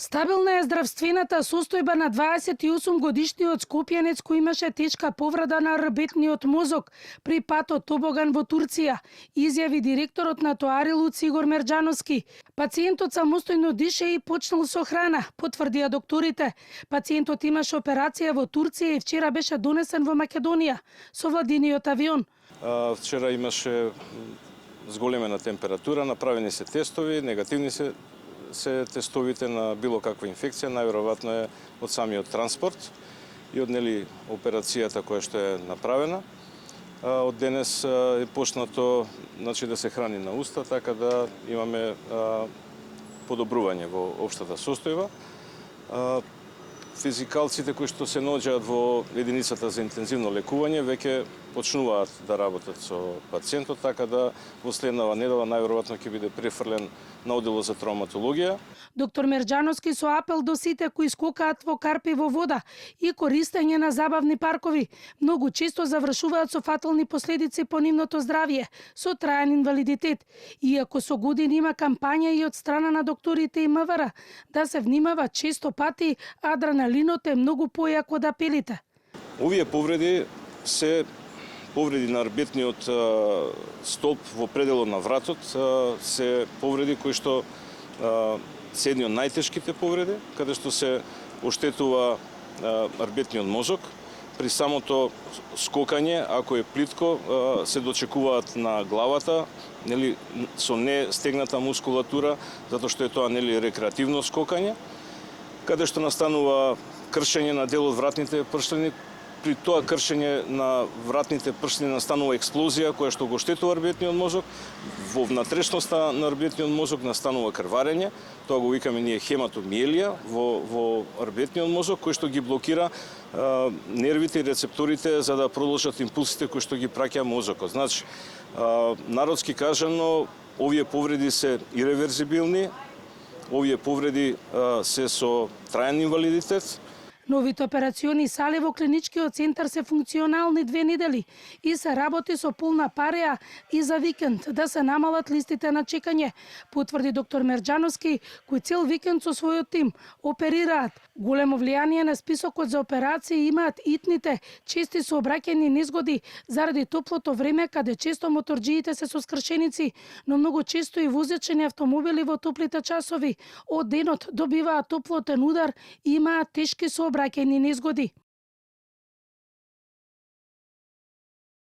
Стабилна е здравствената состојба на 28-годишниот скопјанец кој имаше тешка повреда на рбетниот мозок при патот Тобоган во Турција, изјави директорот на Тоарилут Сигур Мерџановски. Пациентот самостојно дише и почнал со храна, потврдија докторите. Пациентот имаше операција во Турција и вчера беше донесен во Македонија со владиниот авион. Вчера имаше зголемена температура, направени се тестови, негативни се тестовите на било каква инфекција, најверојатно е од самиот транспорт и од операцијата која што е направена. Од денес е почнато да се храни на уста, така да имаме подобрување во општата состојба. Физикалците кои што се наоѓаат во единицата за интензивно лекување веќе почнуваат да работат со пациентот, така да во следнава недела најверојатно ќе биде префрлен на оделот за травматологија. Доктор Мерџановски со апел до сите кои скокаат во карпи во вода и користење на забавни паркови многу често завршуваат со фатални последици по нивното здравје, со траен инвалидитет. Иако со години има кампања и од страна на докторите и МВР да се внимава, често пати адреналинот е многу појак од апелите. Овие повреди се повреди на рбетниот столб во пределот на вратот, се повреди кои што се едни од најтешките повреди, каде што се оштетува рбетниот мозок. При самото скокање, ако е плитко, се дочекуваат на главата, со не стегната мускулатура, затоа што е тоа рекреативно скокање, каде што настанува кршење на дел од вратните прштени. При тоа кршење на вратните прштени настанува експлозија која што го оштетува рбетниот мозок. Во внатрешноста на рбетниот мозок настанува крварење. Тоа го викаме ние хематомиелија во рбетниот мозок, кој што ги блокира нервите и рецепторите за да продолжат импулсите кои што ги праќа мозокот. Значи, народски кажано, овие повреди се иреверзибилни, овие повреди се со траен инвалидитет. Новите операциони сали во клиничкиот центар се функционални 2 недели и се работи со полна пареа и за викенд да се намалат листите на чекање, потврди доктор Мерџановски, кој цел викенд со својот тим оперираат. Големо влијание на списокот за операции имаат итните, чести сообраќајни незгоди заради топлото време, каде често моторџиите се со скршеници, но многу често и возачени автомобили во топлите часови од денот добиваат топлотен удар и имаат тешки сообраќајни незгоди.